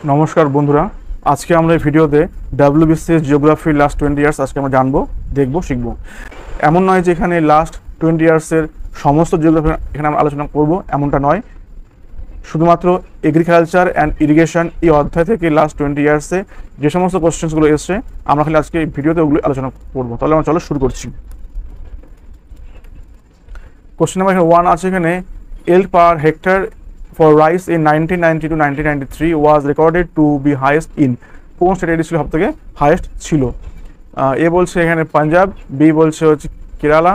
নমস্কার বন্ধুরা, আজকে আমরা এই ভিডিওতে ডাব্লিউবিসিএস জিওগ্রাফির লাস্ট 20 ইয়ার্স আজকে আমরা জানবো, দেখবো, শিখবো। এমন নয় যে এখানে লাস্ট 20 ইয়ার্সের সমস্ত জিওগ্রাফি এখানে আমরা আলোচনা করব, এমনটা নয়। শুধুমাত্র এগ্রিকালচার অ্যান্ড ইরিগেশন এই অধ্যায় থেকে লাস্ট 20 ইয়ার্সে যে সমস্ত কোশ্চেন্সগুলো এসছে আমরা খালি আজকে এই ভিডিওতে ওগুলো আলোচনা করবো। তাহলে আমরা চলো শুরু করছি। কোশ্চেন নাম্বার 1 আছে এখানে, yield per hectare for rice in 1990 to 1993 was recorded to be highest in, কোন স্টেট এটি ছিল সব থেকে হাইয়েস্ট ছিল? এ বলছে এখানে পাঞ্জাব, বি বলছে হচ্ছে কেরালা,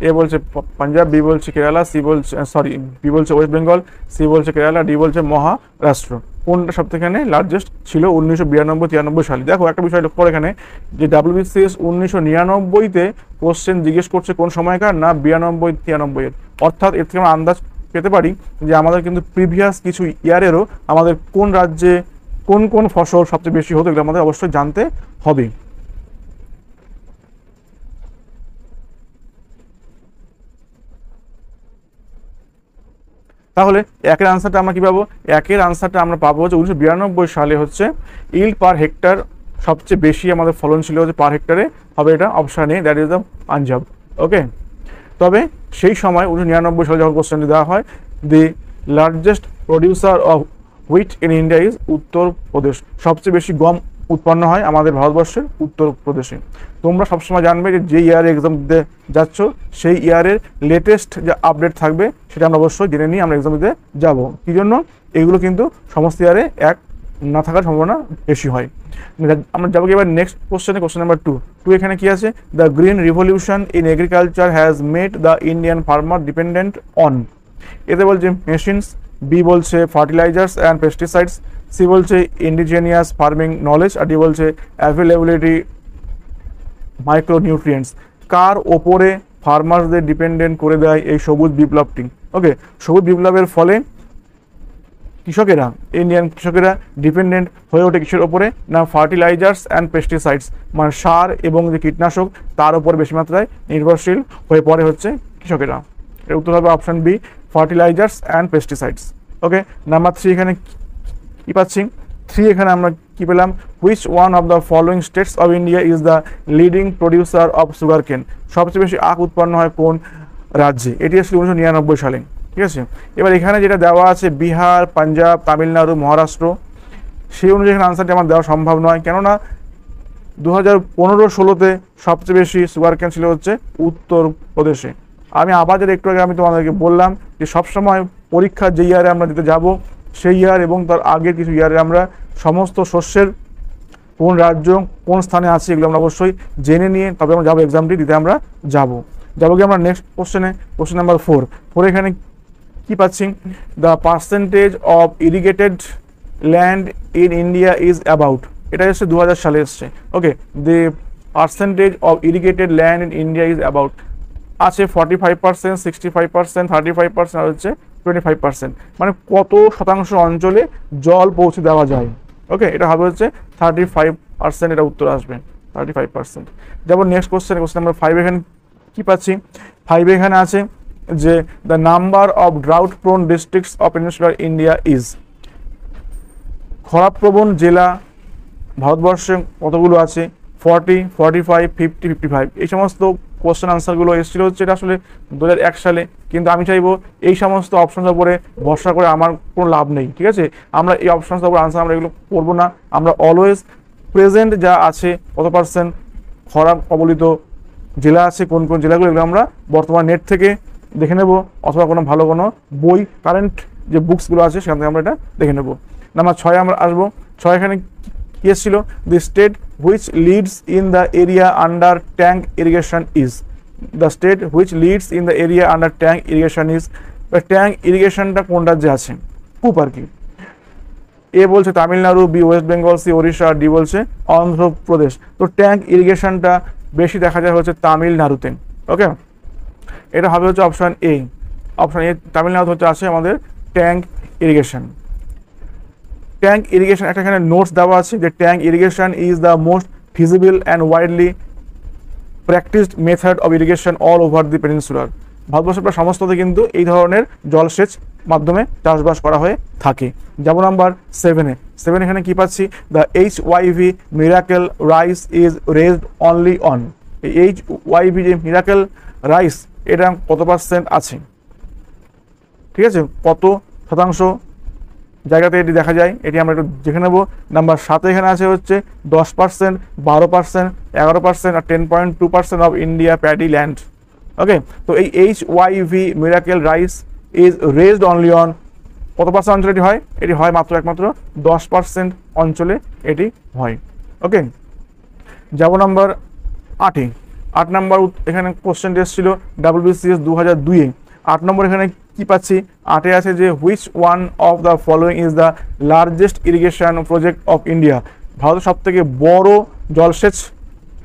এ বলছে পাঞ্জাব, বি বলছে কেরালা, সি বলছে বি বলছে ওয়েস্ট বেঙ্গল, সি বলছে কেরালা, ডি বলছে মহারাষ্ট্র। কোনটা সব থেকে লার্জেস্ট ছিল 1992-93 সালে? দেখো একটা বিষয় লক্ষ্য করে এখানে যে ডাব্লিউবিসিএস 1999-তে কোশ্চেন জিজ্ঞেস করছে কোন সময়কার, না 92-93 এর। অর্থাৎ এর থেকে আমরা আন্দাজ পেতে পারি যে আমাদের কিন্তু প্রিভিয়াস কিছু ইয়ারেরও আমাদের কোন রাজ্যে কোন কোন ফসল সবচেয়ে বেশি হতো এগুলো আমাদের অবশ্যই জানতে হবে। তাহলে একের আনসারটা আমরা কি পাবো? একের আনসারটা আমরা পাবো হচ্ছে 1992 সালে হচ্ছে ইল্ড পার হেক্টর সবচেয়ে বেশি আমাদের ফলন ছিল হচ্ছে পার হেক্টরে, হবে এটা option A, that is the Punjab. Okay, তবে সেই সময় 1999 সালে যখন কোশ্চেনটি দেওয়া হয়, the largest producer of wheat in India is Uttar Pradesh. সবচেয়ে বেশি গম উৎপন্ন হয় আমাদের ভারতবর্ষের উত্তরপ্রদেশে। তোমরা সবসময় জানবে যে ইয়ারে এক্সাম দিতে যাচ্ছ সেই ইয়ারের লেটেস্ট যে আপডেট থাকবে সেটা আমরা অবশ্যই জেনে নিয়ে আমরা এক্সাম দিতে যাবো। কী জন্য? এগুলো কিন্তু সমস্ত ইয়ারে এক না থাকার সম্ভাবনা বেশি হয়। আমরা যাবো এবার নেক্সট কোশ্চেনে, কোশ্চেন নাম্বার 2 এখানে কি আছে? The green revolution in agriculture has made the Indian farmer dependent on, এতে বলছে মেশিনস, বি বলছে ফার্টিলাইজার্স অ্যান্ড পেস্টিসাইডস, সি বলছে ইন্ডিজেনিয়াস ফার্মিং নলেজ, আর ডি বলছে অ্যাভেলেবিলিটি মাইক্রোনিউট্রিয়েন্টস। কার ওপরে ফার্মার্সদের ডিপেন্ডেন্ট করে দেয় এই সবুজ বিপ্লবটি? ওকে, সবুজ বিপ্লবের ফলে কৃষকেরা, ইন্ডিয়ান কৃষকেরা ডিপেন্ডেন্ট হয়ে ওঠে কিসের ওপরে? না ফার্টিলাইজার্স অ্যান্ড পেস্টিসাইডস, মানে সার এবং যে কীটনাশক তার উপর বেশি মাত্রায় নির্ভরশীল হয়ে পড়ে হচ্ছে কৃষকেরা। এর উত্তর হবে option B, fertilisers and pesticides. Okay, number 3 এখানে কি পাচ্ছি? 3 এখানে আমরা কি পেলাম? Which one of the following states of India is the leading producer of sugar কেন? সবচেয়ে বেশি আখ উৎপন্ন হয় কোন রাজ্যে? এটি আসলে 1999 সালে। ঠিক আছে, এবার এখানে যেটা দেওয়া আছে বিহার, পাঞ্জাব, তামিলনাড়ু, মহারাষ্ট্র, সেই অনুযায়ী এখানে আনসারটি আমার দেওয়া সম্ভব নয়। কেননা 2015-16তে সবচেয়ে বেশি সুগার কেন ছিল হচ্ছে উত্তরপ্রদেশে। আমি আবার যেটা একটু আগে আমি তোমাদেরকে বললাম যে সবসময় পরীক্ষার যে ইয়ারে আমরা দিতে যাব সেই ইয়ার এবং তার আগের কিছু ইয়ারে আমরা সমস্ত শস্যের কোন রাজ্য কোন স্থানে আছে এগুলো আমরা অবশ্যই জেনে নিয়ে তবে আমরা যাবো এক্সামটি দিতে। আমরা যাবো কি আমরা নেক্সট কোশ্চেনে, কোশ্চেন নাম্বার 4 এখানে কি পাচ্ছি? The percentage of irrigated land in India is about, এটা এসছে 2000 সালে এসছে। Okay, the percentage of irrigated land in India is about আছে 45%, 65%, 35% আর হচ্ছে 25%, মানে কত শতাংশ অঞ্চলে জল পৌঁছে দেওয়া যায়। ওকে, এটা হবে হচ্ছে 35%, এটা উত্তর আসবে 35%। যেমন নেক্সট কোশ্চেন, কোশ্চেন নাম্বার 5 এখানে কি পাচ্ছি? 5 এখানে আছে যে the number of drought prone districts of peninsular India is, খরাপ্রবণ জেলা ভারতবর্ষে কতগুলো আছে? 40, 45, 50, 55। এই সমস্ত কোশ্চেন আনসারগুলো এসেছিল হচ্ছে এটা আসলে 2001 সালে। কিন্তু আমি চাইবো এই সমস্ত অপশনের উপরে ভরসা করে আমার কোনো লাভ নেই। ঠিক আছে, আমরা এই অপশনসের উপর আনসার আমরা এগুলো করবো না। আমরা অলওয়েজ প্রেজেন্ট যা আছে কত পার্সেন্ট খরা কবলিত জেলা আছে, কোন কোন জেলাগুলো, এগুলো আমরা বর্তমান নেট থেকে দেখে নেব অথবা কোনো ভালো কোনো বই কারেন্ট যে বুকসগুলো আছে সেখান থেকে আমরা এটা দেখে নেব। নাম্বার 6 আমরা আসবো। 6 এখানে কি এসেছিল? The state which leads in the area under tank irrigation is, the state which leads in the area under tank irrigation is. Tank ইরিগেশনটা কোন রাজ্যে আছে? কূপ আর কি। এ বলছে Tamil Nadu, B West Bengal, C Odisha, D বলছে অন্ধ্রপ্রদেশ। তো ট্যাঙ্ক ইরিগেশনটা বেশি দেখা যায় হচ্ছে তামিলনাড়ুতে। ওকে, এটা হবে হচ্ছে option A. Option A Tamil Nadu হচ্ছে আছে আমাদের ট্যাঙ্ক ইরিগেশন। ট্যাঙ্ক ইরিগেশন একটা এখানে নোটস দেওয়া আছে যে tank irrigation is the most feasible and widely practised method of irrigation all over the peninsular. ভারতবর্ষের প্রায় সমস্ততে কিন্তু এই ধরনের জলসেচ মাধ্যমে চাষবাস করা হয়ে থাকে। যাব নাম্বার 7 এখানে কি পাচ্ছি, the HYV miracle rice is raised only on. এই HYV যে মিরাকেল রাইস এটা কত পার্সেন্ট আছে, ঠিক আছে, কত শতাংশ জায়গাতে এটি দেখা যায়, এটি আমরা একটু দেখে নেব। নাম্বার 7 এখানে আছে হচ্ছে 10%, 12%, 11% আর 10.2% অফ ইন্ডিয়া প্যাডি ল্যান্ড। ওকে, তো এই HYV miracle rice is raised only on কত পার্সেন্ট অঞ্চলে এটি হয়, এটি হয় একমাত্র 10% অঞ্চলে এটি হয়। ওকে, যাব নাম্বার 8 নাম্বার এখানে কোশ্চেনটি এসেছিল WBCS 2002-এ। 8 নম্বর এখানে কি পাচ্ছি, 8-এ আছে যে which one of the following is the largest irrigation project of India. ভারতের সব থেকে বড় জলসেচ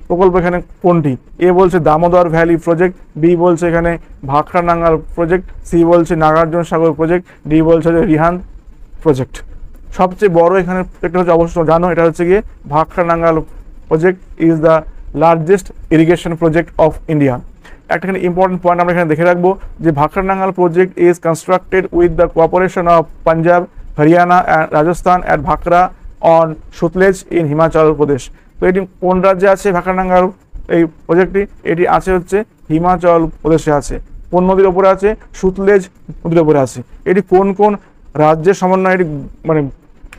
প্রকল্প এখানে কোনটি? এ বলছে দামোদর ভ্যালি প্রজেক্ট, বি বলছে এখানে ভাখরা নাঙ্গাল প্রজেক্ট, সি বলছে নাগার্জুন সাগর প্রজেক্ট, ডি বলছে যে রিহান্দ প্রজেক্ট। সবচেয়ে বড় এখানে একটা হচ্ছে, অবশ্যই জানো, এটা হচ্ছে গিয়ে Bhakra Nangal project is the largest irrigation project of India. একটা এখানে ইম্পর্টেন্ট পয়েন্ট আমরা এখানে দেখে রাখবো যে Bhakra Nangal project is constructed with the cooperation of Punjab, Haryana and Rajasthan at Bhakra on Sutlej in Himachal Pradesh. তো এটি কোন রাজ্যে আছে ভাখরা নাঙ্গাল এই প্রজেক্টটি? এটি আছে হচ্ছে হিমাচল প্রদেশে আছে। কোন নদীর ওপরে আছে? সুতলেজ নদীর ওপরে আছে। এটি কোন কোন রাজ্যের সমন্বয়ে এটি মানে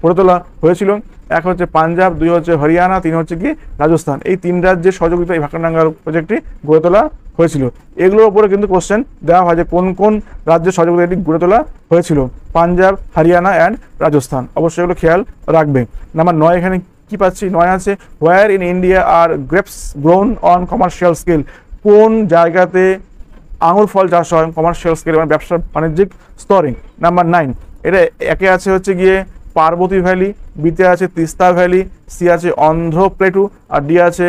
গড়ে তোলা হয়েছিল? এক হচ্ছে পাঞ্জাব, 2 হচ্ছে হরিয়ানা, 3 হচ্ছে কি রাজস্থান। এই 3 রাজ্যের সহযোগিতা এই ভাখরা নাঙ্গাল প্রজেক্টটি গড়ে তোলা হয়েছিল। এগুলোর উপরে কিন্তু কোশ্চেন দেওয়া হয় যে কোন কোন রাজ্যের সহযোগিতা এটি গড়ে তোলা হয়েছিল, পাঞ্জাব, হরিয়ানা অ্যান্ড রাজস্থান। অবশ্যই এগুলো খেয়াল রাখবে। নাম্বার 9 এখানে কি পাচ্ছি, 9 আছে where in India are grapes grown on commercial scale. কোন জায়গাতে আঙুর ফল চাষ হয় কমার্শিয়াল স্কেল, মানে ব্যবসা বাণিজ্যিক স্তরে। নাম্বার 9 এটা একে আছে হচ্ছে গিয়ে পার্বতী ভ্যালি, বিতে আছে তিস্তা ভ্যালি, সি আছে অন্ধ্র প্লেটু আর ডি আছে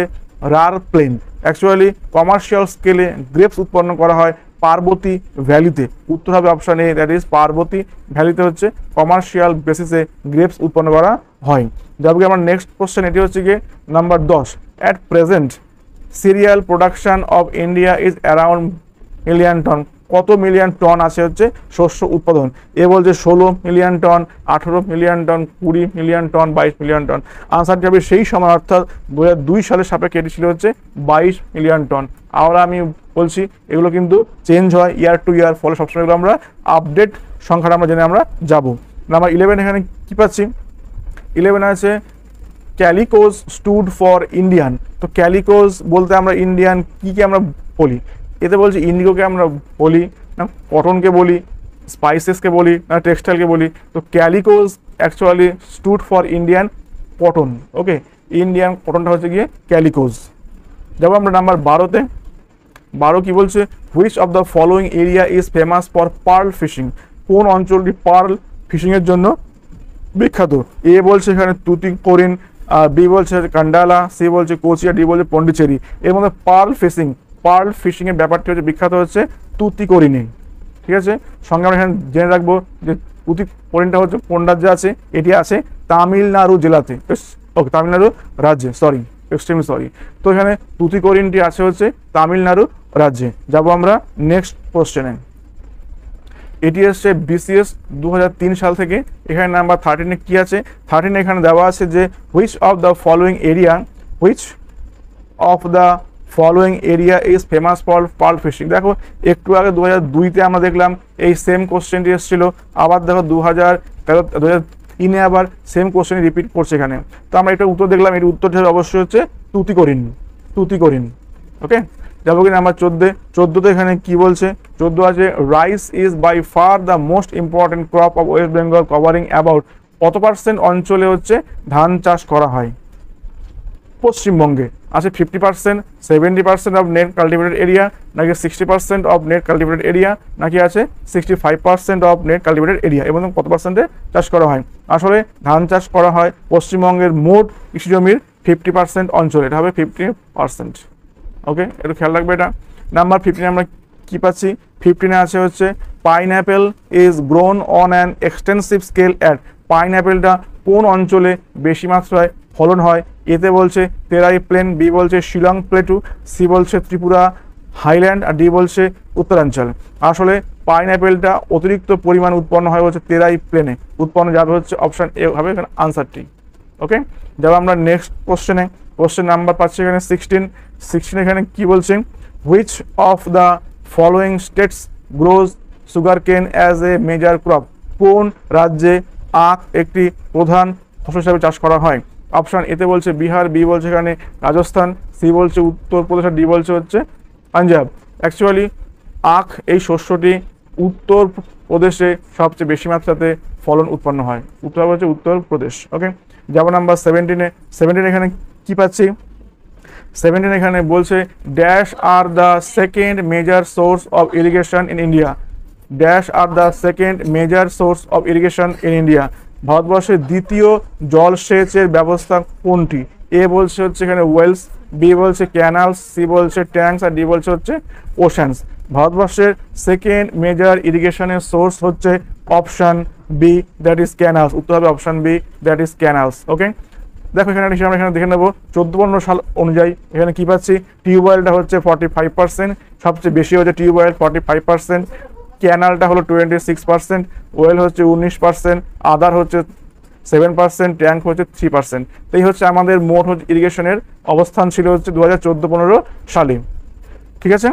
রার প্লেন। অ্যাকচুয়ালি কমার্শিয়াল স্কেলে গ্রেপস উৎপন্ন করা হয় পার্বতী ভ্যালিতে। উত্তর হবে option A, that is Parvati ভ্যালিতে হচ্ছে কমার্শিয়াল বেসিসে গ্রেপস উৎপন্ন করা হয়। যাবো আমরা নেক্সট কোশ্চেন, এটি হচ্ছে গিয়ে number 10। At present cereal production of India is around million ton. কত মিলিয়ন টন আছে হচ্ছে শস্য উৎপাদন? এ বলছে 16 million ton, 18 million ton, 20 million ton, 22 million ton. আনসারটি হবে সেই সময় অর্থাৎ 2002 সালের সাপেক্ষে এটি ছিল হচ্ছে 22 মিলিয়ন টন। আমরা আমি বলছি এগুলো কিন্তু চেঞ্জ হয় ইয়ার টু ইয়ার, ফলে সবসময় এগুলো আমরা আপডেট সংখ্যাটা আমরা জেনে আমরা যাবো। নাম্বার 11 এখানে কি পাচ্ছি, 11 আছে ক্যালিকোজ স্টুড ফর ইন্ডিয়ান। তো ক্যালিকোজ বলতে আমরা ইন্ডিয়ান কি আমরা বলি? এতে বলছি ইন্ডিগোকে আমরা বলি না, কটনকে বলি, স্পাইসেসকে বলি না, টেক্সটাইলকে বলি। তো calicoes actually stood for Indian cotton. Okay, Indian কটনটা হচ্ছে গিয়ে ক্যালিকোজ। যাবো আমরা নাম্বার 12-তে। 12 কি বলছে, which of the following area is famous for pearl fishing. কোন অঞ্চলটি পার্ল ফিশিংয়ের জন্য বিখ্যাত? এ বলছে এখানে তুতিকোরিন, বি বলছে কান্ডালা, সি বলছে কোচি আর ডি বলছে পন্ডিচেরি। এর মধ্যে পার্ল ফিশিংয়ের ব্যাপারটি হচ্ছে বিখ্যাত হচ্ছে তুতিকোরিনে। ঠিক আছে, সঙ্গে আমরা এখানে জেনে রাখবো যে তুতিকোরিনটা হচ্ছে কোন রাজ্যে আছে? এটি আছে তামিলনাড়ু জেলাতে, ওকে তামিলনাড়ু রাজ্যে, এক্সট্রিমলি সরি। তো এখানে তুতিকোরিনটি আছে হচ্ছে তামিলনাড়ু রাজ্যে। যাব আমরা নেক্সট কোশ্চেনে। এটি এসছে BCS 2003 সাল থেকে। এখানে নাম্বার 13-এ কি আছে? 13 এখানে দেওয়া আছে যে which of the following area is famous for pearl fishing. দেখো একটু আগে 2002-তে আমরা দেখলাম এই সেম কোশ্চেনটি এসেছিল, আবার দেখো 2003-এ আবার সেম কোশ্চেন রিপিট করছে এখানে। তো আমরা এটা উত্তর দেখলাম, এর উত্তরটা অবশ্যই হচ্ছে তুতিকোরিন। ওকে, যাবো কি নাম্বার 14-তে এখানে কি বলছে? 14 আছে rice is by far the most important crop of West Bengal covering about. কত পার্সেন্ট অঞ্চলে হচ্ছে ধান চাষ করা হয় পশ্চিমবঙ্গে? আছে 50%, 70% অফ নেট কাল্টিভেটেড এরিয়া, নাকি 60% অফ নেট কাল্টিভেটেড এরিয়া, নাকি আছে 65% অফ নেট কাল্টিভেটেড এরিয়া। এবং কত পার্সেন্টে চাষ করা হয়? আসলে ধান চাষ করা হয় পশ্চিমবঙ্গের মোট কৃষি জমির 50% অঞ্চলে, এটা হবে 50%। ওকে, একটু খেয়াল রাখবে এটা। নাম্বার 15 আমরা কি পাচ্ছি? 15-এ আছে হচ্ছে pineapple is grown on an extensive scale at. পাইনঅ্যাপেলটা কোন অঞ্চলে বেশি মাত্রায় ফলন হয়? এতে বলছে তেরাই প্লেন, বি বলছে শিলং প্লেটু, সি বলছে ত্রিপুরা হাইল্যান্ড আর ডি বলছে উত্তরাঞ্চল। আসলে পাইনঅ্যাপেলটা অতিরিক্ত পরিমাণ উৎপন্ন হয় হচ্ছে তেরাই প্লেনে, উৎপন্ন যাবে হচ্ছে অপশন এ হবে এখানে আনসারটি। ওকে, যাবো আমরা নেক্সট কোশ্চেনে। কোশ্চেন নাম্বার পাচ্ছি এখানে 16 এখানে কি বলছে, which of the following states grows sugar cane as a major crop, কোন রাজ্যে আখ একটি প্রধান ফসল হিসাবে চাষ করা হয়? অপশন এতে বলছে বিহার, বি বলছে এখানে রাজস্থান, সি বলছে উত্তরপ্রদেশ, আর ডি বলছে হচ্ছে পাঞ্জাব। অ্যাকচুয়ালি আখ এই শস্যটি উত্তরপ্রদেশে সবচেয়ে বেশি মাত্রাতে ফলন উৎপন্ন হয়, উত্তর হচ্ছে উত্তরপ্রদেশ। ওকে, যাবো নাম্বার 17 এখানে কি পাচ্ছি, 17 এখানে বলছে dash are the second major source of irrigation in India, dash are the second major source of irrigation in India, ভারতবর্ষের দ্বিতীয় জলসেচের ব্যবস্থা কোনটি? এ বলছে হচ্ছে এখানে ওয়েলস, বি বলছে ক্যানালস, সি বলছে ট্যাঙ্কস, আর ডি বলছে হচ্ছে ওশানস। ভারতবর্ষের সেকেন্ড মেজর ইরিগেশনের সোর্স হচ্ছে option B, that is canals. উত্তর হবে option B, that is canals. Okay, দেখো এখানে আমরা এখানে দেখে নেবো 14-15 সাল অনুযায়ী এখানে কি পাচ্ছি, টিউবওয়েলটা হচ্ছে 45%, সবচেয়ে বেশি হচ্ছে টিউবওয়েল 45%, ক্যানালটা হলো 26%, ওয়েল হচ্ছে 19%, আদার হচ্ছে 7%, ট্যাঙ্ক হচ্ছে 3%। এই হচ্ছে আমাদের মোট হচ্ছে ইরিগেশনের অবস্থান ছিল হচ্ছে 2014-15 সালে। ঠিক আছে,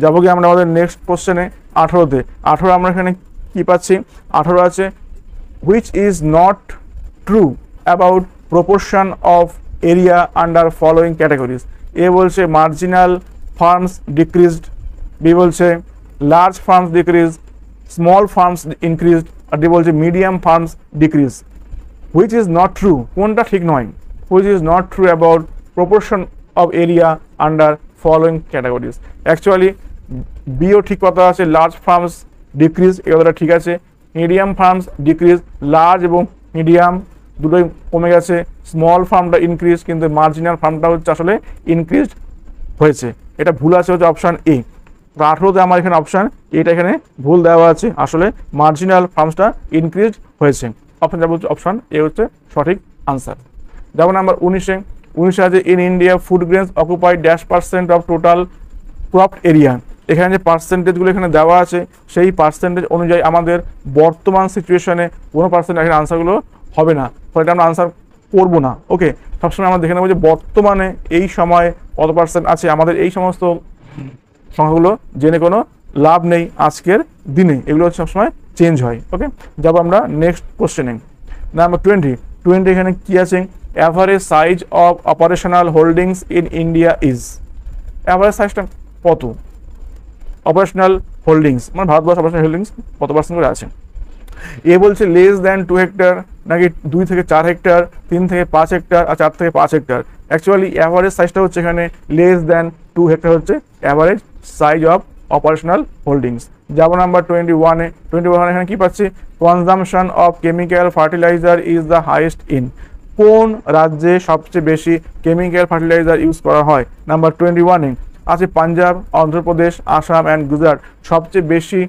যাবো কি আমরা আমাদের নেক্সট কোশ্চেনে 18-তে। 18 আমরা এখানে কি পাচ্ছি, 18 আছে which is not true about proportion of area under following categories. A বলছে মার্জিনাল ফার্মস ডিক্রিজড, বি বলছে large farms decrease, small farms increased, আর ডি বলছে medium farms decrease. Which is not true, কোনটা ঠিক নয়? Which is not true about proportion of area under following categories. Actually বিও ঠিক কথা আছে, লার্জ ফার্মস ডিক্রিজ এই কথাটা ঠিক আছে, মিডিয়াম ফার্মস ডিক্রিজ, লার্জ এবং মিডিয়াম দুটোই কমে গেছে, স্মল ফার্মটা ইনক্রিজ, কিন্তু মার্জিনাল ফার্মটা হচ্ছে আসলে ইনক্রিজ হয়েছে, এটা ভুল আছে হচ্ছে অপশান এ। 18তে আমার এখানে অপশান এটা এখানে ভুল দেওয়া আছে, আসলে মার্জিনাল ফার্মসটা ইনক্রিজ হয়েছে। অপশান যাবো অপশান এ হচ্ছে সঠিক আনসার। যেমন নাম্বার 19 আছে in India food grains occupy -% of total crop area. এখানে যে পার্সেন্টেজগুলো এখানে দেওয়া আছে সেই পার্সেন্টেজ অনুযায়ী আমাদের বর্তমান সিচুয়েশনে কোনো পার্সেন্ট এখানে আনসারগুলো হবে না, ফলে এটা আমরা আনসার করবো না। ওকে, সবসময় আমরা দেখে নেবো যে বর্তমানে এই সময় কত পার্সেন্ট আছে, আমাদের এই সমস্ত সংখ্যাগুলো জেনে কোনো লাভ নেই আজকের দিনে, এগুলো হচ্ছে সবসময় চেঞ্জ হয়। ওকে, যাবো আমরা নেক্সট কোশ্চেনে। নাম্বার 20 এখানে কি আছে, average size of operational holdings in India is. Average সাইজটা কত অপারেশনাল হোল্ডিংস, মানে ভারতবর্ষ অপারেশনাল হোল্ডিংস কত পার্সেন্ট করে আছে? এ বলছে লেস দ্যান 2 হেক্টর, নাকি 2 থেকে 4 হেক্টর, 3 থেকে 5 হেক্টর, আর 4 থেকে 5 হেক্টর। অ্যাকচুয়ালি অ্যাভারেজ সাইজটা হচ্ছে এখানে লেস দ্যান 2 হেক্টর হচ্ছে average size of operational holdings. যাবো নাম্বার 21 এখানে কি পাচ্ছি, consumption of chemical fertiliser is the highest in. কোন রাজ্যে সবচেয়ে বেশি কেমিক্যাল ফার্টিলাইজার ইউজ করা হয়? নাম্বার 21 আছে পাঞ্জাব, অন্ধ্রপ্রদেশ, আসাম অ্যান্ড গুজরাট। সবচেয়ে বেশি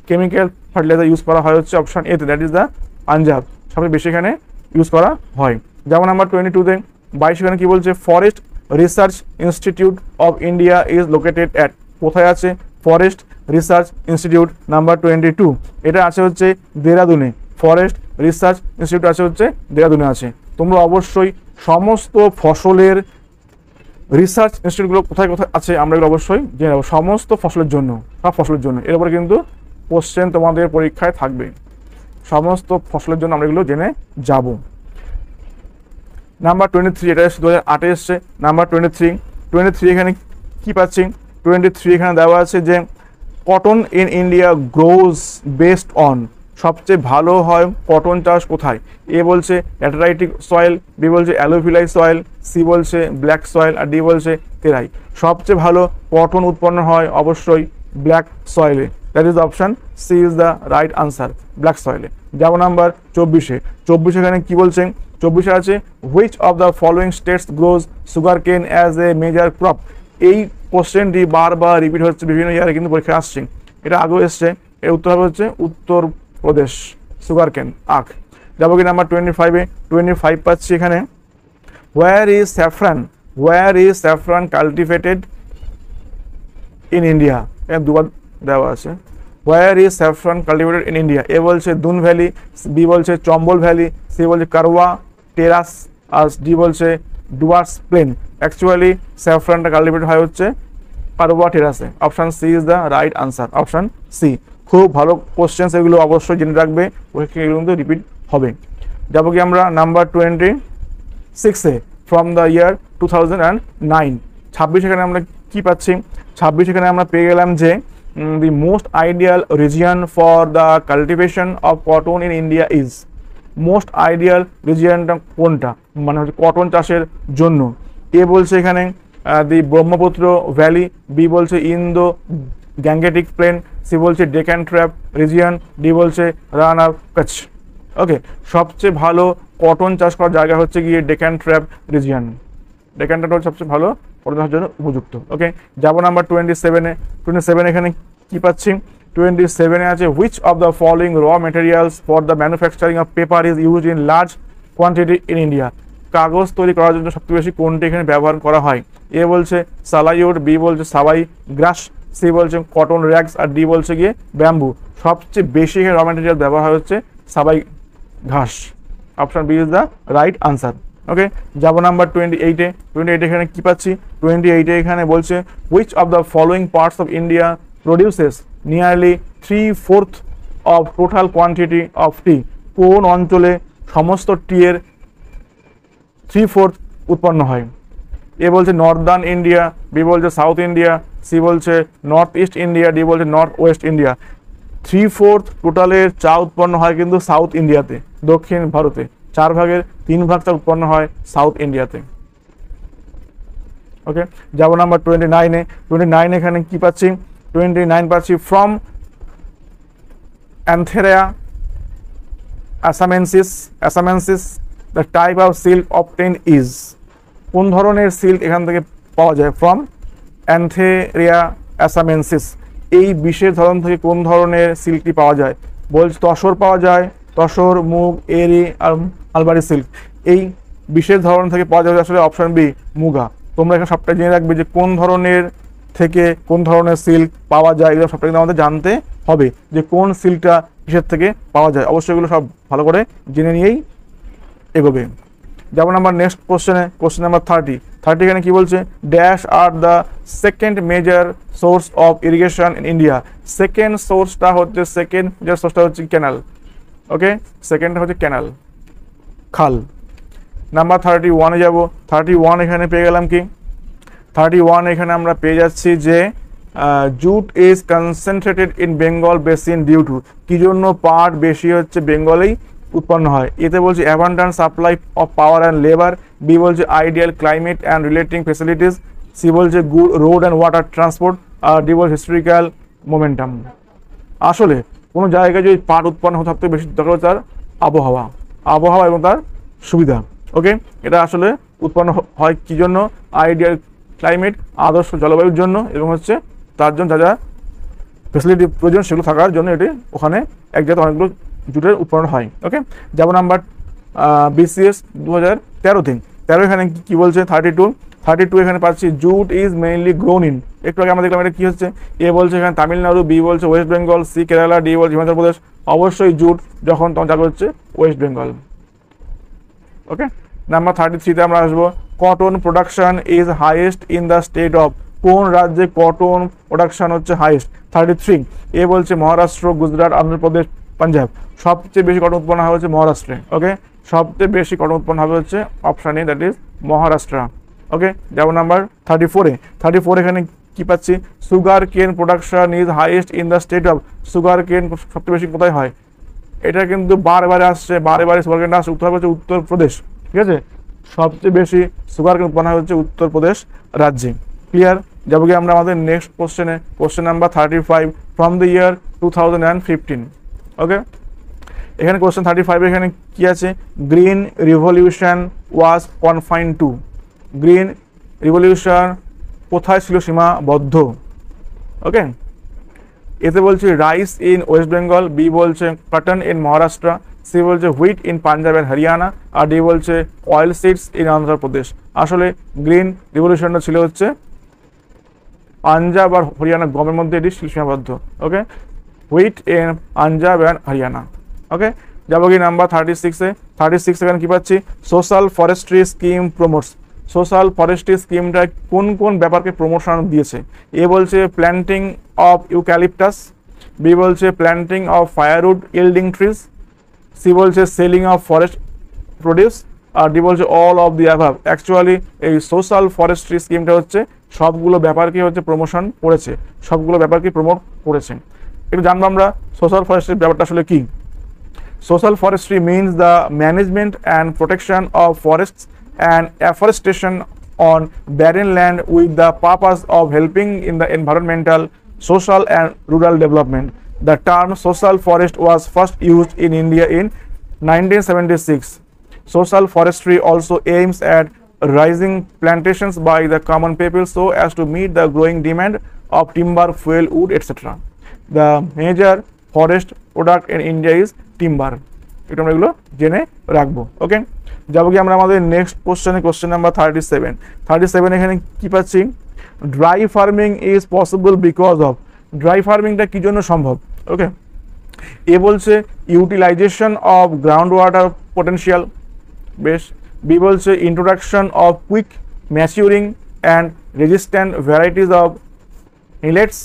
কেমিক্যাল ফার্টিলাইজার ইউজ করা হয় হচ্ছে অপশন এতে, দ্যাট ইজ দ্য পাঞ্জাব, সবচেয়ে বেশি এখানে ইউজ করা হয়। যেমন নাম্বার 22-তে 22 এখানে কি বলছে, forest research institute of India is located at. কোথায় আছে ফরেস্ট রিসার্চ ইনস্টিটিউট? নাম্বার 22, এটা আছে হচ্ছে দেরাদুনে। ফরেস্ট রিসার্চ ইনস্টিটিউট আছে হচ্ছে দেরাদুনে আছে। তোমরা অবশ্যই সমস্ত ফসলের রিসার্চ ইনস্টিটিউটগুলো কোথায় কোথায় আছে আমরা এগুলো অবশ্যই জেনে নেব, সমস্ত ফসলের জন্য, সব ফসলের জন্য। এর উপরে কিন্তু কোশ্চেন তোমাদের পরীক্ষায় থাকবে, সমস্ত ফসলের জন্য আমরা এগুলো জেনে যাব। নাম্বার 23, এটা 2008 এসছে। নাম্বার 23 এখানে কি পাচ্ছি, 23 এখানে দেওয়া আছে যে cotton in India grows based on. সবচেয়ে ভালো হয় কটন চাষ কোথায়? এ বলছে ল্যাটেরাইটিক সয়েল, বি বলছে অ্যালোফিলাই সয়েল, সি বলছে ব্ল্যাক সয়েল, আর ডি বলছে তেরাই। সবচেয়ে ভালো কটন উৎপন্ন হয় অবশ্যই ব্ল্যাক সয়েলে, that is option C is the right answer, black সয়েলে। যাবো নাম্বার 24 এখানে কি বলছে, 24 আছে which of the following states grows sugar cane as a major crop. এই কোশ্চেনটি বারবার রিপিট হচ্ছে, বিভিন্ন ইয়ারে কিন্তু পরীক্ষা আসছে, এটা আগেও এসছে। এর উত্তর হবে হচ্ছে উত্তরপ্রদেশ, সুগার কেন, আখ। যাবো কি নাম্বার 25 পাচ্ছি এখানে, where is saffron cultivated in India. এখানে দুবার দেওয়া আছে, where is saffron cultivated in India? A বলছে দুন ভ্যালি, বি বলছে চম্বল ভ্যালি, সি বলছে কারওয়া টেরাস, আর ডি বলছে ডুয়ার্স প্লেন। অ্যাকচুয়ালি স্যাফরনটা কাল্টিভেট হয় হচ্ছে কারওয়া টেরাসে। Option C is the right answer, option C. খুব ভালো কোশ্চেন্স, এগুলো অবশ্যই জেনে রাখবে, এগুলো কিন্তু রিপিট হবে। যাবো কি আমরা নাম্বার 26-এ, ফ্রম দ্য ইয়ার 2009। 26 এখানে আমরা কি পাচ্ছি? 26 এখানে আমরা পেয়ে গেলাম যে the most ideal region for the cultivation of cotton in India is. Most ideal রিজিয়নটা কোনটা, মানে হচ্ছে কটন চাষের জন্য? এ বলছে এখানে দি ব্রহ্মপুত্র ভ্যালি, বি বলছে ইন্দো গ্যাঙ্গেটিক প্লেন, সি বলছে ডেকান ট্র্যাপ রিজিয়ন, ডি বলছে রান অফ কচ্ছ। ওকে, সবচেয়ে ভালো কটন চাষ করার জায়গা হচ্ছে গিয়ে Deccan trap region. Deccan trap সবচেয়ে ভালো কটন চাষের জন্য উপযুক্ত। ওকে, যাবো নাম্বার 27-এ। 27 এখানে কি পাচ্ছি? 27-এ আছে which of the following raw materials for the manufacturing of paper is use in large quantity in India? কাগজ তৈরি করার জন্য সবচেয়ে বেশি কোনটি এখানে ব্যবহার করা হয়? এ বলছে সালাইউড, বি বলছে সাবাই গ্রাস, সি বলছে কটন র্যাগস, আর ডি বলছে গিয়ে ব্যাম্বু। সবচেয়ে বেশি এখানে র মেটেরিয়াল ব্যবহার হয় হচ্ছে সাবাই ঘাস। Option B is the right answer. Okay, যাবো নাম্বার 28-এ। 28 এখানে কি পাচ্ছি? 28-এ এখানে বলছে which of the following parts of India produces nearly 3/4 of total quantity of tea? কোন অঞ্চলে সমস্ত টি এর 3/4 উৎপন্ন হয়? এ বলছে নর্দার্ন ইন্ডিয়া, বি বলছে সাউথ ইন্ডিয়া, সি বলছে নর্থ ইস্ট ইন্ডিয়া, ডি বলছে নর্থ ওয়েস্ট ইন্ডিয়া। 3/4 টোটালের চা উৎপন্ন হয় কিন্তু সাউথ ইন্ডিয়াতে, দক্ষিণ ভারতে। 4 ভাগের 3 ভাগ চা উৎপন্ন হয় সাউথ ইন্ডিয়াতে। ওকে, যাবো নাম্বার 29-এ। 29 এখানে কি পাচ্ছি? 29 পাচ্ছি from Antheraea assamensis the type of silk obtained is. কোন ধরনের সিল্ক এখান থেকে পাওয়া যায়? ফ্রম অ্যান্থেরিয়া অ্যাসামেন্সিস, এই বিশেষ ধরন থেকে কোন ধরনের সিল্কটি পাওয়া যায়? বলছে তসর পাওয়া যায়, তসর, মুগ, এরি আর মালবারি সিল্ক। এই বিশেষ ধরন থেকে পাওয়া যাবে আসলে অপশন বি মুগা। তোমরা এখানে সবটা জেনে রাখবে যে কোন ধরনের থেকে কোন ধরনের সিল্ক পাওয়া যায়, এগুলো সবটা কিন্তু আমাদের জানতে হবে যে কোন সিল্কটা কিসের থেকে পাওয়া যায়। অবশ্যই এগুলো সব ভালো করে জেনে নিয়েই এগোবে। যেমন আমার নেক্সট কোশ্চেনে, কোশ্চেন নাম্বার 30 এখানে কি বলছে? Dash are the second major source of irrigation in India. Second সোর্সটা হচ্ছে ক্যানাল। ওকে, সেকেন্ডটা হচ্ছে ক্যানাল, খাল। নাম্বার 31-এ যাব। 31 এখানে পেয়ে গেলাম কি? 31 এখানে আমরা পেয়ে যাচ্ছি যে jute is concentrated in Bengal basin due to. কি জন্য পাট বেশি হচ্ছে বেঙ্গলেই উৎপন্ন হয়? এতে বলছে abundant supply of power and labour, B বলছে ideal climate and relating facilities, C বলছে good road and water transport, আর ডি বলছে হিস্টোরিক্যাল মোমেন্টাম। আসলে কোনো জায়গায় যদি পাট উৎপন্ন হতে সবথেকে বেশি দরকার হচ্ছে তার আবহাওয়া এবং তার সুবিধা। ওকে, এটা আসলে উৎপন্ন হয় কি জন্য? আইডিয়াল ক্লাইমেট, আদর্শ জলবায়ুর জন্য, এবং হচ্ছে তার জন্য যা যা ফেসিলিটি প্রয়োজন সেগুলো থাকার জন্য এটি ওখানে এক জায়গায় অনেকগুলো জুটের উৎপন্ন হয়। ওকে, যেমন নাম্বার BCS 2013-তে। 13 এখানে কি বলছে? 32 এখানে পাচ্ছি jute is mainly grown in. একটু আগে আমরা দেখলাম এটা কি হচ্ছে? এ বলছে এখানে তামিলনাড়ু, বি বলছে ওয়েস্ট বেঙ্গল, সি কেরালা, ডি বলছে হিমাচল প্রদেশ। অবশ্যই জুট যখন তখন যাবে হচ্ছে ওয়েস্ট বেঙ্গল। ওকে, নাম্বার 33-তে আমরা আসবো। Cotton production is highest in the state of. কোন রাজ্যে কটন প্রোডাকশন হচ্ছে হাইয়েস্ট? 33। এ বলছে মহারাষ্ট্র, গুজরাট, অন্ধ্রপ্রদেশ, পাঞ্জাব। সবচেয়ে বেশি কটন উৎপন্ন হবে হচ্ছে মহারাষ্ট্রে। ওকে, সবচেয়ে বেশি কটন উৎপন্ন হবে হচ্ছে option A, that is Maharashtra. Okay, যেমন নাম্বার 34 এখানে কি পাচ্ছি? Sugar cane production is highest in the state of. Sugar কেন সবচেয়ে বেশি কোথায় হয়? এটা কিন্তু বারে আসছে সুগার কেন আসছে। উত্তর হচ্ছে উত্তরপ্রদেশ। ঠিক আছে, সবচেয়ে বেশি সুগার কেন উৎপন্ন হচ্ছে উত্তরপ্রদেশ রাজ্যে। ক্লিয়ার? যাবো কি আমরা আমাদের নেক্সট কোশ্চেনে, question number 35 from the year 2015। Okay, এখানে কোশ্চেন 35 এখানে কি আছে? Green revolution was confined to. Green revolution কোথায় ছিল সীমাবদ্ধ? ওকে, এতে বলছে rice in West Bengal, B বলছে কটন ইন মহারাষ্ট্র, সি বলছে wheat in Punjab and Haryana, আর ডি বলছে অয়েল সিডস ইন অন্ধ্রপ্রদেশ। আসলে গ্রিন রিভলিউশনটা ছিল হচ্ছে পাঞ্জাব আর হরিয়ানা গমের মধ্যে এটি সীমাবদ্ধ। Okay, wheat in Punjab and Haryana. Okay, যাবো কি নাম্বার 36-এ। 36 এখানে কি পাচ্ছি, social forestry scheme promotes. Social forestry স্কিমটা কোন কোন ব্যাপারকে প্রমোশন দিয়েছে? এ বলছে প্ল্যান্টিং অফ ইউক্যালিপটাস, বি বলছে planting of firewood yielding trees, C বলছে সেলিং অফ ফরেস্ট প্রডিউস, আর ডি বলছে all of the above. Actually এই সোশ্যাল ফরেস্ট্রি স্কিমটা হচ্ছে সবগুলো ব্যাপারকে হচ্ছে প্রমোশন করেছে, সবগুলো ব্যাপারকে প্রমোট করেছে। একটু জানবো আমরা সোশ্যাল ফরেস্ট্রির ব্যাপারটা আসলে কি। Social forestry means the management and protection of forests and afforestation on barren land with the purpose of helping in the environmental, social and rural development. The term social forest was first used in India in 1976. Social forestry also aims at raising plantations by the common people so as to meet the growing demand of timber, fuel, wood, etc. The major forest product in India is timber. একটু আমরা এগুলো জেনে রাখবো। ওকে, যাবো কি আমরা আমাদের next কোশ্চেনে, কোশ্চেন নাম্বার 37। 37 এখানে কি পাচ্ছি, dry farming is possible because of. Dry ফার্মিংটা কি জন্য সম্ভব? ওকে, এ বলছে utilization of ground water potential, বেশ। বি বলছে introduction of quick maturing and resistant varieties of millets,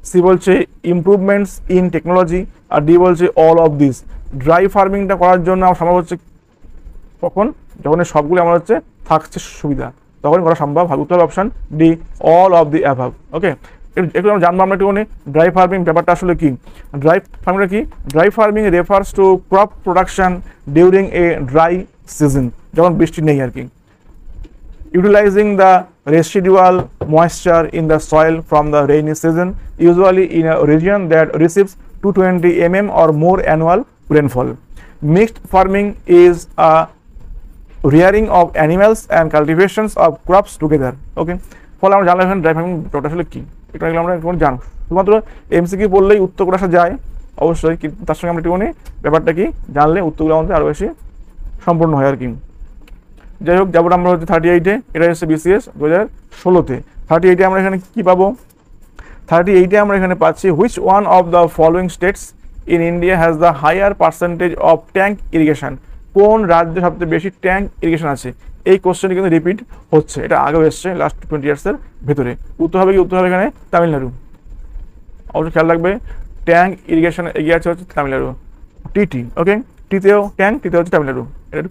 C বলছে ইমপ্রুভমেন্টস ইন টেকনোলজি, আর ডি বলছে অল অফ দিস। ড্রাই ফার্মিংটা করার জন্য আমার সম্ভব হচ্ছে কখন, যখন সবগুলো আমার হচ্ছে থাকছে সুবিধা, তখন করা সম্ভব হবে। উত্তর option D, all of the above. Okay, একটু আমরা জানবো আমরা একটুখানি ড্রাই ফার্মিং ব্যাপারটা আসলে কি। ড্রাই ফার্মিংটা কি? Dry farming refers to crop production during a dry season, যখন বৃষ্টি নেই আর কি। Utilizing the residual moisture in the soil from the rainy season, usually in a region that receives 220 mm or more annual rainfall. Mixed farming is a rearing of animals and cultivations of crops together. Okay, ফলে আমরা জানলাম এখানে dry farming আসলে কি, এটা আমরা এখন জানো। শুধুমাত্র এমসিকিউ বললেই উত্তর করে আসা যায় অবশ্যই, কিন্তু তার সঙ্গে আমরা একটুখানি ব্যাপারটা কি জানলে উত্তরগুলো আমাদের আরও বেশি সম্পূর্ণ হয় আর কি। যাই হোক, যাবো আমরা হচ্ছে 38-এ। এটা হচ্ছে বিসিএস 2016-তে। 38-এ আমরা এখানে কি পাবো? 38-এ আমরা এখানে পাচ্ছি which one of the following states in India has the higher percentage of tank irrigation. কোন রাজ্যে সবচেয়ে বেশি ট্যাঙ্ক ইরিগেশন আছে? এই কোশ্চেনটি কিন্তু রিপিট হচ্ছে, এটা আগেও এসছে লাস্ট 20 ইয়ার্সের ভেতরে। উত্তর হবে কি? উত্তর হবে এখানে তামিলনাড়ু। অবশ্যই খেয়াল রাখবে, ট্যাঙ্ক ইরিগেশন এগিয়ে আছে হচ্ছে তামিলনাড়ু, টিটি। ওকে, টিতেও ট্যাঙ্ক, টিতে হচ্ছে তামিলনাড়ু, এটা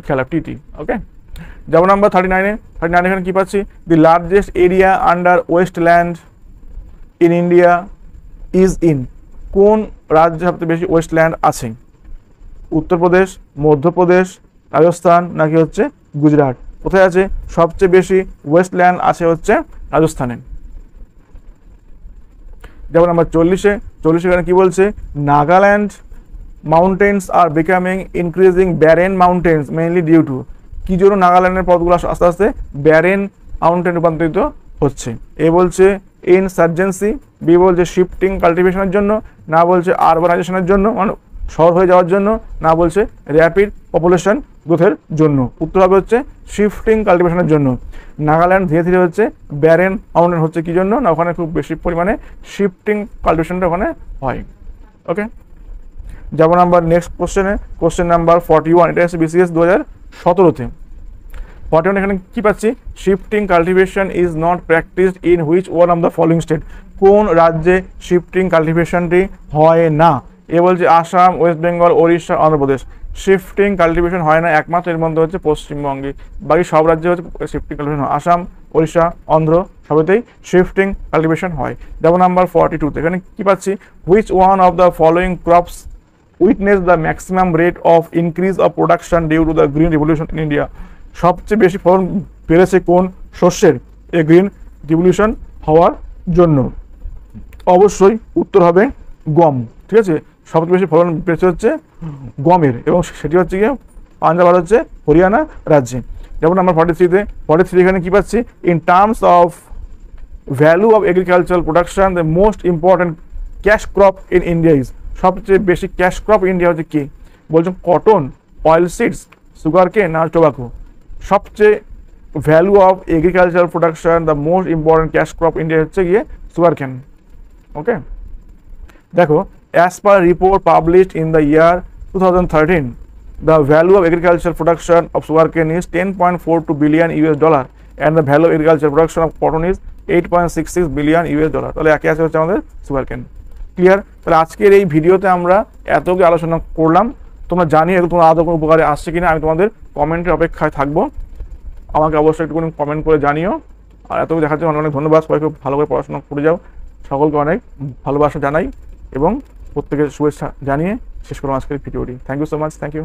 খেলা টিটি। ওকে, যাবো নাম্বার 39-এ। 39 এখানে কি পাচ্ছি, the largest area under wasteland in India is in. কোন রাজ্যে সবচেয়ে বেশি ওয়েস্টল্যান্ড আছে? উত্তরপ্রদেশ, মধ্যপ্রদেশ, রাজস্থান নাকি হচ্ছে গুজরাট? কোথায় আছে সবচেয়ে বেশি ওয়েস্টল্যান্ড? আছে হচ্ছে রাজস্থানে। যেমন নাম্বার 40-এ। 40 এখানে কি বলছে, Nagaland mountains are becoming increasing barren mountains mainly due to। কি জন্য নাগাল্যান্ডের পথগুলো আস্তে আস্তে ব্যারেন মাউন্টেন রূপান্তরিত হচ্ছে? এ বলছে ইনসার্জেন্সি, বি বলছে শিফটিং কাল্টিভেশনের জন্য, না বলছে আরবানাইজেশনের জন্য মানে শহর হয়ে যাওয়ার জন্য, না বলছে র্যাপিড পপুলেশন গ্রোথের জন্য। উত্তর হবে হচ্ছে শিফটিং কাল্টিভেশনের জন্য। নাগাল্যান্ড ধীরে ধীরে হচ্ছে ব্যারেন মাউন্টেন হচ্ছে কি জন্য, না ওখানে খুব বেশি পরিমাণে শিফটিং কাল্টিভেশনটা ওখানে হয়। ওকে, যাবো নাম্বার নেক্সট কোশ্চেনে, কোশ্চেন নাম্বার 41। এটা হচ্ছে বিসিএস 2017-তে। 41 এখানে কি পাচ্ছি, shifting cultivation is not practised in which one of the following state. কোন রাজ্যে শিফটিং কাল্টিভেশনটি হয় না? এ বলছে Assam, West Bengal, Odisha, Andhra Pradesh. Shifting cultivation হয় না একমাত্র এর মধ্যে হচ্ছে পশ্চিমবঙ্গে, বাকি সব রাজ্যে হচ্ছে শিফটিং কাল্টিভেশন হয়। আসাম, ওড়িশা, অন্ধ্র সবেতেই শিফটিং কাল্টিভেশন হয়। যেমন নাম্বার 42-তে এখানে কি পাচ্ছি, which one of the following crops witness the maximum rate of increase of production due to the green revolution in India। সবচেয়ে বেশি ফলন বেড়েছে কোন শস্যের এই গ্রিন রিভলিউশন হওয়ার জন্য? অবশ্যই উত্তর হবে গম। ঠিক আছে, সবচেয়ে বেশি ফলন বেড়েছে হচ্ছে গমের, এবং সেটি হচ্ছে গিয়ে পাঞ্জাব আর হচ্ছে হরিয়ানা রাজ্যে। যেমন আমরা 43-তে 43 এখানে কি পাচ্ছি, in terms of value of agricultural production the most important cash crop in India is. সবচেয়ে বেশি ক্যাশ ক্রপ ইন্ডিয়া হচ্ছে কি? বলছো কটন, অয়েল সিডস, সুগার কেন আর টোবাকো। সবচেয়ে value of agricultural production the most important cash crop India হচ্ছে গিয়ে sugar কেন। ওকে, দেখো, as per report published in the year 2013, the value of agricultural production of sugarcane is 10.42 billion US dollar and the value of agricultural production of cotton is 8.66 billion US dollar। তাহলে একে আছে হচ্ছে আমাদের sugarcane. Clear? তাহলে আজকের এই ভিডিওতে আমরা এতকে আলোচনা করলাম। তোমরা জানিয়ে তোমার আদৌ কোনো উপকারে আসছে কিনা, আমি তোমাদের কমেন্টের অপেক্ষায় থাকবো। আমাকে অবশ্যই একটুখানি কমেন্ট করে জানিও। আর এতকে দেখার জন্য অনেক অনেক ধন্যবাদ। সবাইকে ভালো করে পড়াশোনা করে যাও। সকলকে অনেক ভালোবাসা জানাই এবং প্রত্যেকের শুভেচ্ছা জানিয়ে শেষ করলাম আজকের ভিডিওটি। Thank you so much. Thank you.